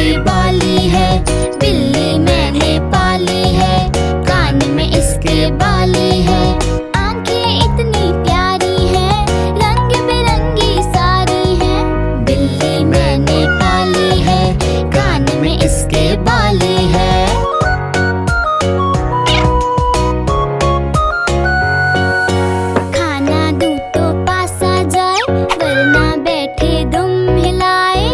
इसके बाली है। बिल्ली मैंने पाली है, कान में इसके बाली है। आंखें इतनी प्यारी हैं, रंग बिरंगी सारी हैं। बिल्ली मैंने पाली है, कान में इसके बाली है। खाना दूं तो पास आ जाए, वरना बैठे दुम हिलाए।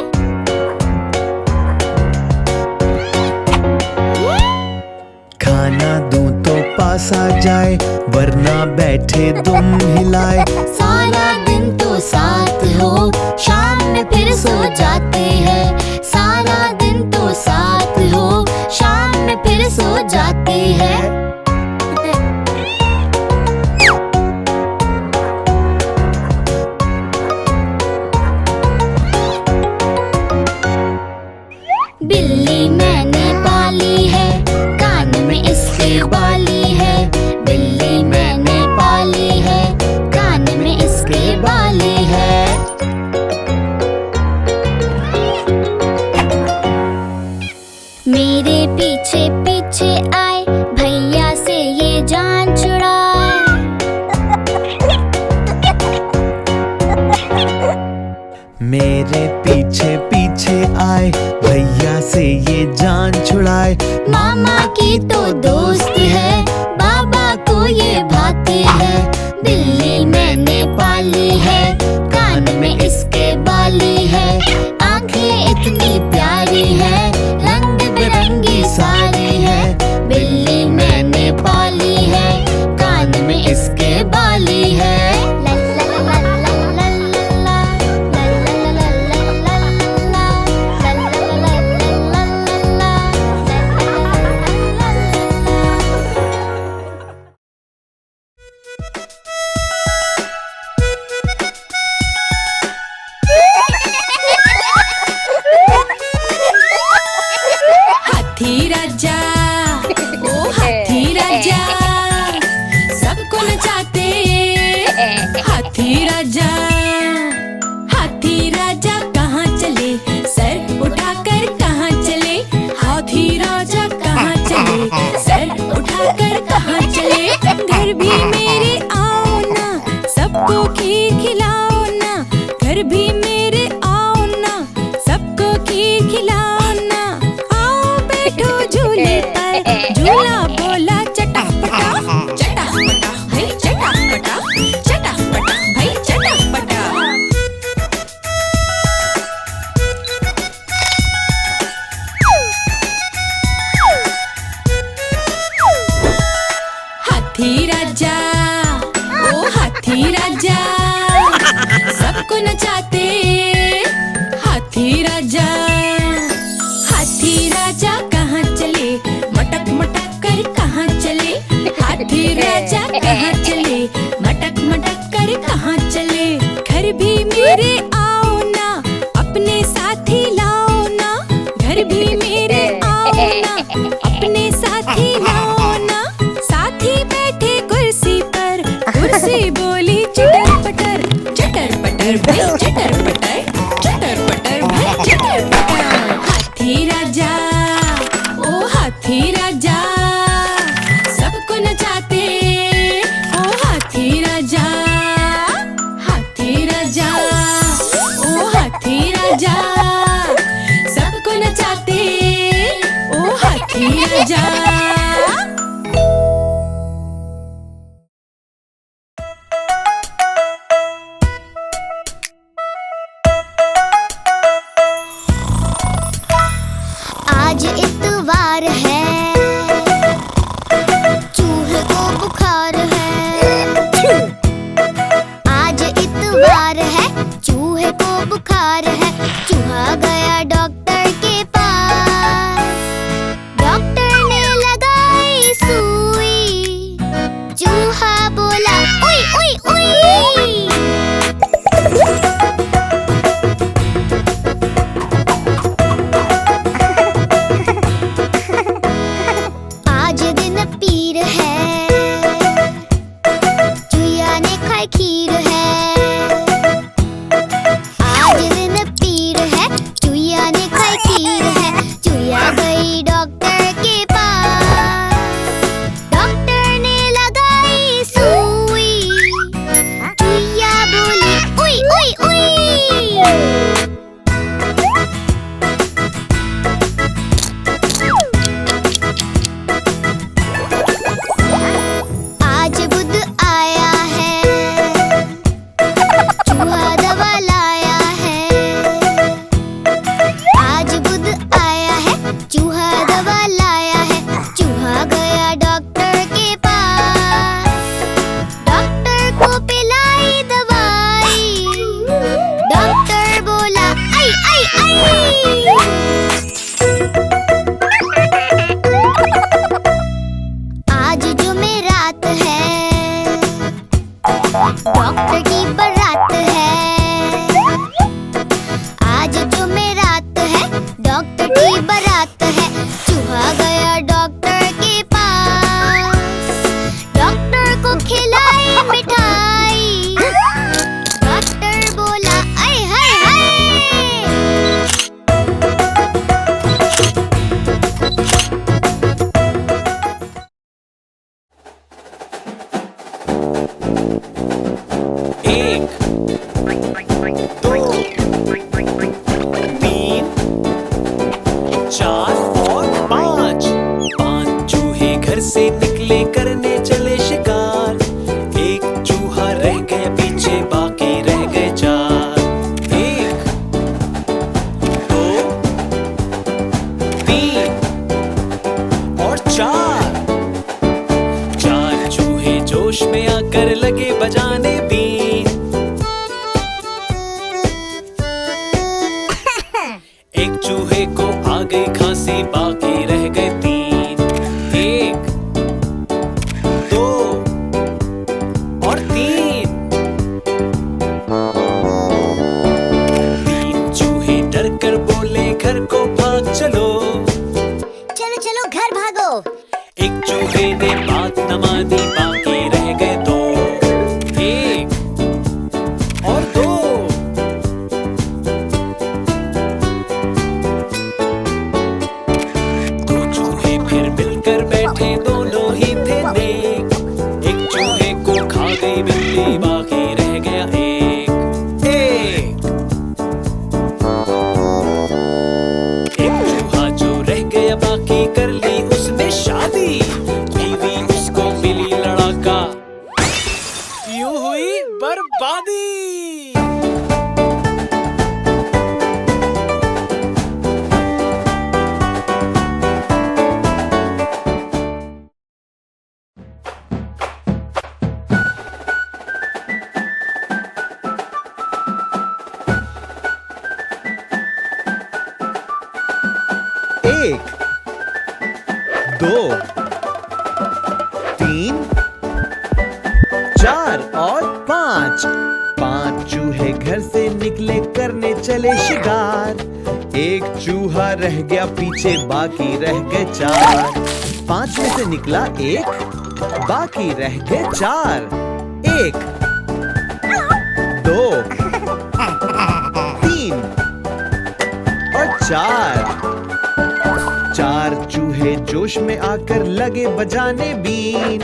खाना दूं तो पास आ जाए, वरना बैठे दुम हिलाए। सारा दिन तो साथ हो, शाम में फिर सो जाते हैं। सारा दिन तो साथ हो, शाम में फिर सो जाती है। बिल्ली मैंने पाली है, कान में इसके बाली है। बिल्ली मैंने पाली है, कान में इसके बाली है। मेरे पीछे पीछे आए, भैया से ये जान छुड़ाए। मेरे पीछे पीछे आए, भैया से ये जान छुड़ाए। मामा की तो दोस्त है, बाबा को ये भाती है। बिल्ली मैंने पाली है, कान में इसके बाली है। आंखें इतनी प्यारी है, रंग बिरंगी सारी है। बिल्ली मैंने पाली है, कान में इसके बाली है। हाथी राजा, ओ हाथी राजा, सबको नचाते हाथी राजा। हाथी राजा कहाँ चले, सर उठाकर कहाँ चले। हाथी राजा कहाँ चले, सर उठाकर कहाँ चले। घर भी मेरे आओ ना, सबको खीर खिलाओ ना। घर भी मेरे आओ ना, सबको खीर खिलाओ ना। आओ बैठो झूले पर, झूला बोला चटापटा। चटापटा भाई चटापटा, चटापटा भाई चटापटा। हाथी राजा, ओ हाथी राजा, सबको नचाते हाथी राजा। हाथी राजा कहाँ चले, मटक मटक कर कहाँ चले। हाथी राजा कहाँ चले, मटक मटक कर कहाँ चले। घर भी मेरे आओ ना, अपने साथी लाओ ना। घर भी मेरे आओ ना, अपने साथी लाओ ना। साथी बैठे कुर्सी पर, कुर्सी बोली चटर पटर। चटर पटर भाई चटर पटर, चटर पटर भाई चटर पटर। हाथी राजा, ओ हाथी राजा, सबको नचाते ओ हाथी राजा। हाथी राजा, ओ हाथी राजा, सबको नचाते ओ हाथी राजा। आज इतवार है, चूहे को बुखार है। आज इतवार है, चूहे को बुखार है। चूहा गया डॉक्टर के पास, डॉक्टर ने लगाई सुई। चूहा बोला उई उई उई। की बारात है। चूहा गया डॉक्टर के पास, डॉक्टर को खिलाई मिठाई। डॉक्टर बोला आय हाय हाय। एक, दो, तीन, चार और पाँच। पाँच चूहे घर से निकले करने चले शिकार। एक चूहा रह गया पीछे, बाकी रह गए चार। एक, दो, तीन और चार। चार चूहे जोश में आकर लगे बजाने बीन। एक चूहे को आ गई खांसी, बाकी रह गए तीन। एक, दो और तीन। तीन चूहे डर कर बोले घर को भाग चलो। चलो चलो घर भागो। एक चूहे ने बात न मानी, बाकी रह गए दो। एक और दो। दो चूहे फिर मिलकर बैठे, दोनों ही थे नेक। एक चूहे को खा गई बिल्ली, बाकी रह गया एक। एक चूहा जो रह गया बाकी कर ली उसने शादी। बीवी उसको मिली लड़ाका, यूं हुई बर्बादी। एक, दो, तीन, चार और पाँच। पाँच चूहे घर से निकले करने चले शिकार। एक चूहा रह गया पीछे, बाकी रह गए चार। पाँच में से निकला एक, बाकी रह गए चार। एक, दो, तीन और चार। चार चूहे जोश में आकर लगे बजाने बीन।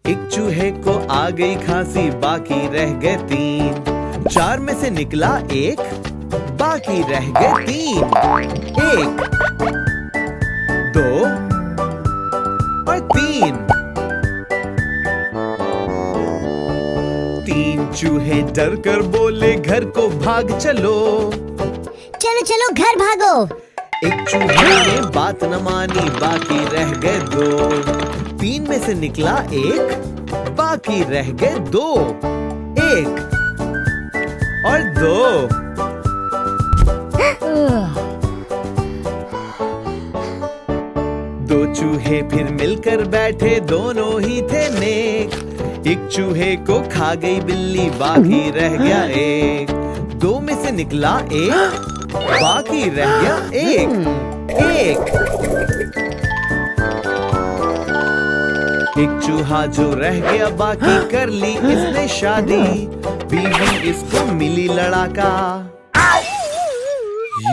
एक चूहे को आ गई खांसी, बाकी रह गए तीन। चार में से निकला एक, बाकी रह गए तीन। एक, दो और तीन। तीन चूहे डर कर बोले घर को भाग चलो। चलो चलो घर भागो। एक चूहे ने बात न मानी, बाकी रह गए दो। तीन में से निकला एक, बाकी रह गए दो। एक और दो। दो चूहे फिर मिलकर बैठे, दोनों ही थे नेक। एक चूहे को खा गई बिल्ली, बाकी रह गया एक। दो में से निकला एक, बाकी रह गया एक। एक, एक चूहा जो रह गया बाकी कर ली इसने शादी। बीवी इसको मिली लड़ाका,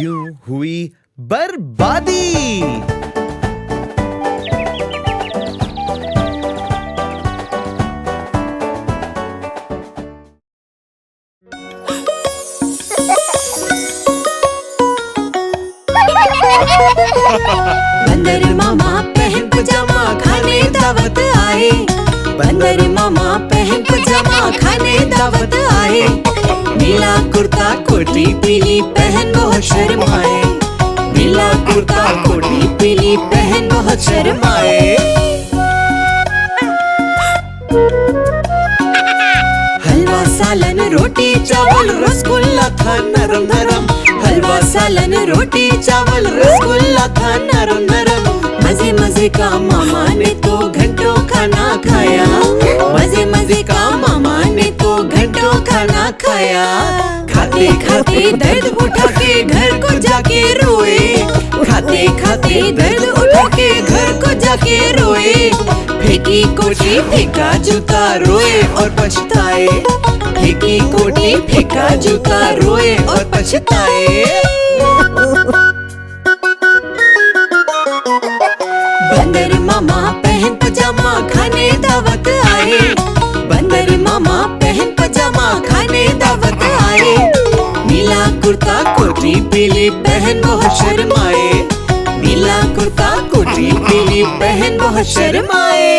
यूं हुई बर्बादी। बंदर मामा पहन पजामा खाने दावत आए। बंदर मामा पहन पजामा खाने दावत आए। नीला कुर्ता कोटी पीली पहन बहुत शर्माए। नीला कुर्ता कोटी पीली पहन बहुत शर्माए। हलवा सालन रोटी चावल रसगुल्ला था नरम नरम। हलवा सालन रोटी चावल रसगुल्ला था नरम नरम। मजे मजे का मामा ने तो घंटों खाना खाया। मजे मजे का मामा ने तो घंटों खाना खाया। खाते खाते खाते दर्द उठा के घर को जाके रोए। खाते खाते दर्द उठा के घर को जाके रोए। फेंकी कोठी फेंका जूता रोए और पछताए। फेंकी कोठी फेंका जूता रोए और पछताए। बंदर मामा पहन पजामा खाने दावत आए। बंदर मामा पहन पजामा खाने दावत आए। नीला कुर्ता कोटी पीली पहन बहुत शर्माए। नीला कुर्ता कोटी पीली पहन बहुत शर्माए।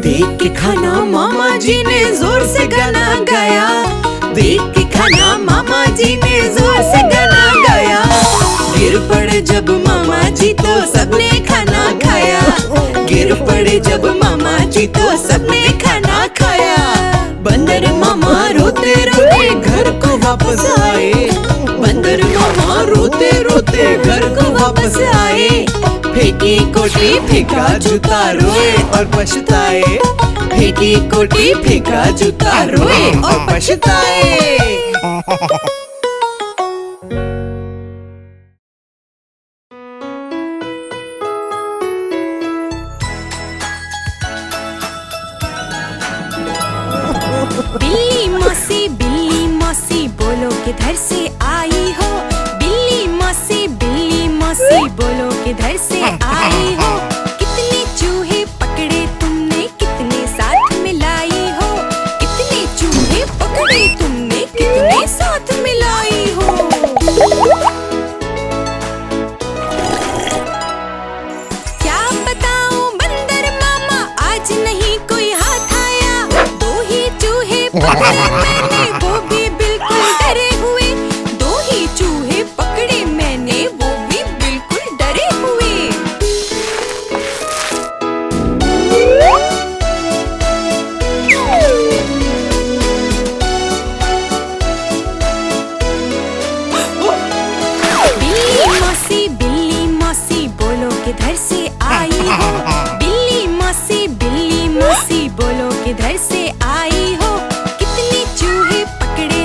देख के खाना मामा जी ने जोर से गाना गाया। देख के खाना मामा जी ने जोर से गाना गाया। गिर पड़े जब मामा जी तो सबने खाना खाया। गिर पड़े जब मामा जी तो सबने खाना खाया। बंदर मामा रोते रोते घर को वापस आए। बंदर मामा रोते रोते घर को वापस आए। फेंकी कोठी फेंका जूता रोए और पछताए। फेंकी कोठी फेंका जूता रोए और पछताए। बिल्ली मौसी बोलो किधर से आई हो। बिल्ली मौसी बोलो किधर से आई हो। कितने चूहे पकड़े तुमने कितने साथ मिलाई हो। कितने चूहे पकड़े तुमने कितने साथ मिलाई हो। क्या बताऊं बंदर मामा आज नहीं कोई हाथ आया। दो ही चूहे पकड़े मैंने वो भी बिल्कुल डरे हुए। दो ही चूहे पकड़े मैंने वो भी बिल्कुल डरे हुए। बिल्ली मौसी बोलो किधर से आई हो। बिल्ली मौसी बोलो किधर से आई हो। कितने चूहे पकड़े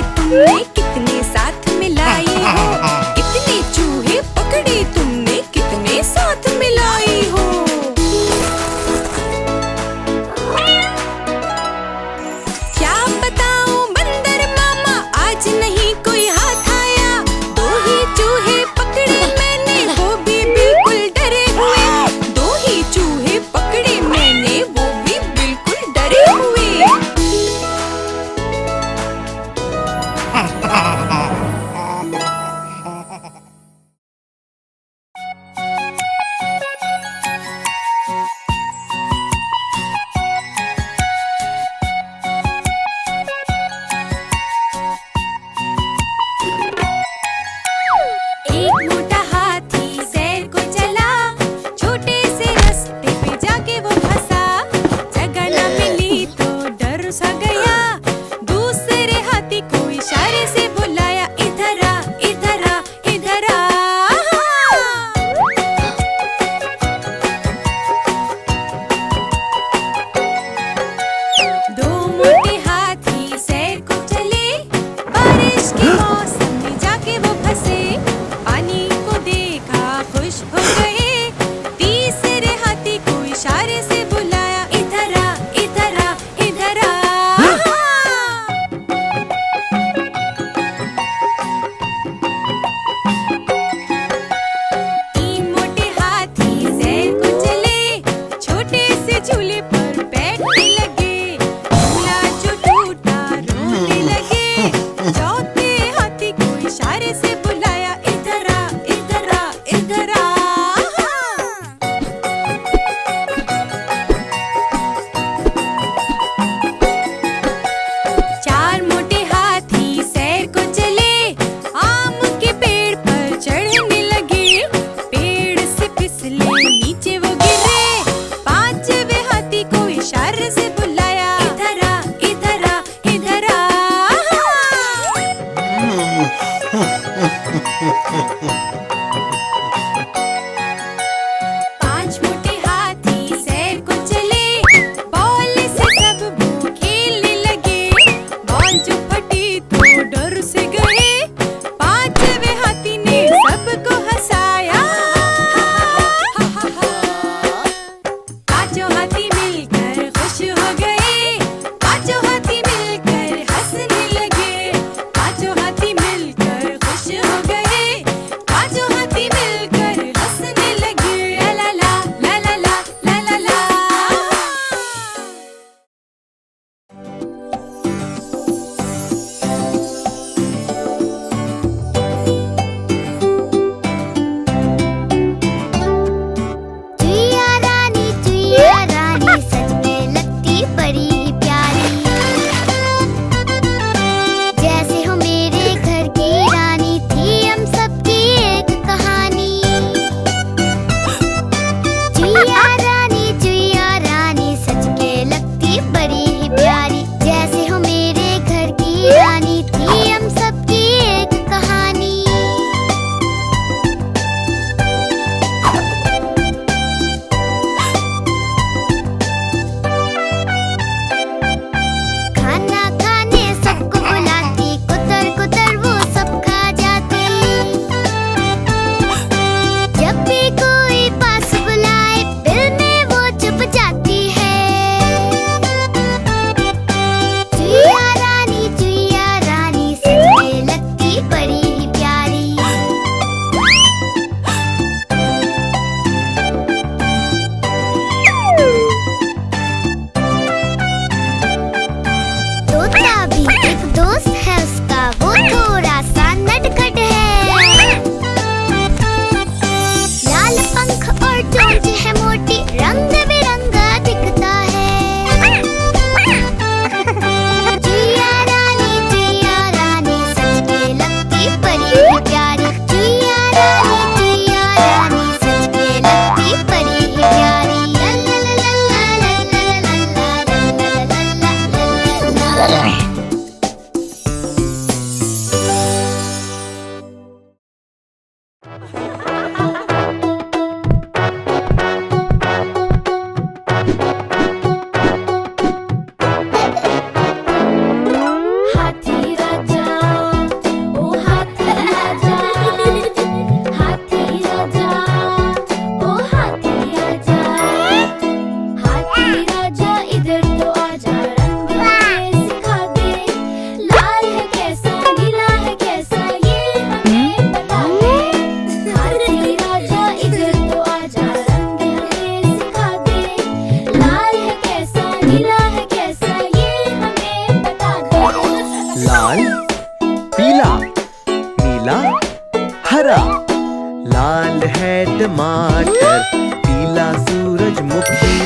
टमाटर, पीला सूरजमुखी।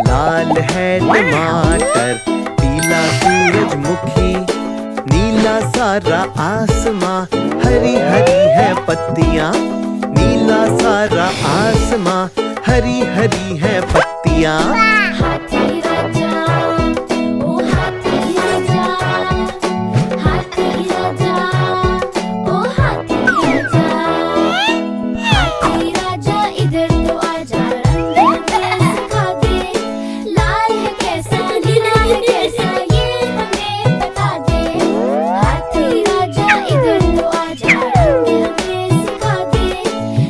लाल है टमाटर, पीला सूरजमुखी। नीला सारा आसमां, हरी हरी है पत्तियां। नीला सारा आसमां, हरी हरी है पत्तियां। हाथी राजा, ओ हाथी राजा, हाथी राजा, ओ हाथी राजा। हाथी राजा इधर तो आजा, रंग हमें सिखा दे। लाल है कैसा, नीला है कैसा, ये हमें बता दे। हाथी राजा इधर तो आजा, रंग हमें सिखा दे।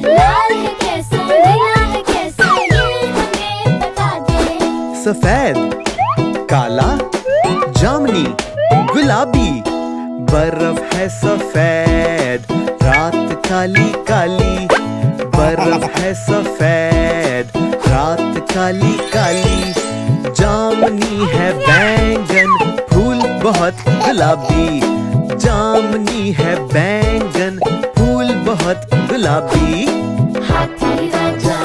लाल है कैसा, नीला है कैसा, ये हमें बता दे। सफेद, काला, जामुनी, गुलाबी। बर्फ है सफेद, रात काली काली। बर्फ है सफेद, रात काली काली। जामुनी है बैंगन, फूल बहुत गुलाबी। जामुनी है बैंगन, फूल बहुत गुलाबी। हाथी राजा,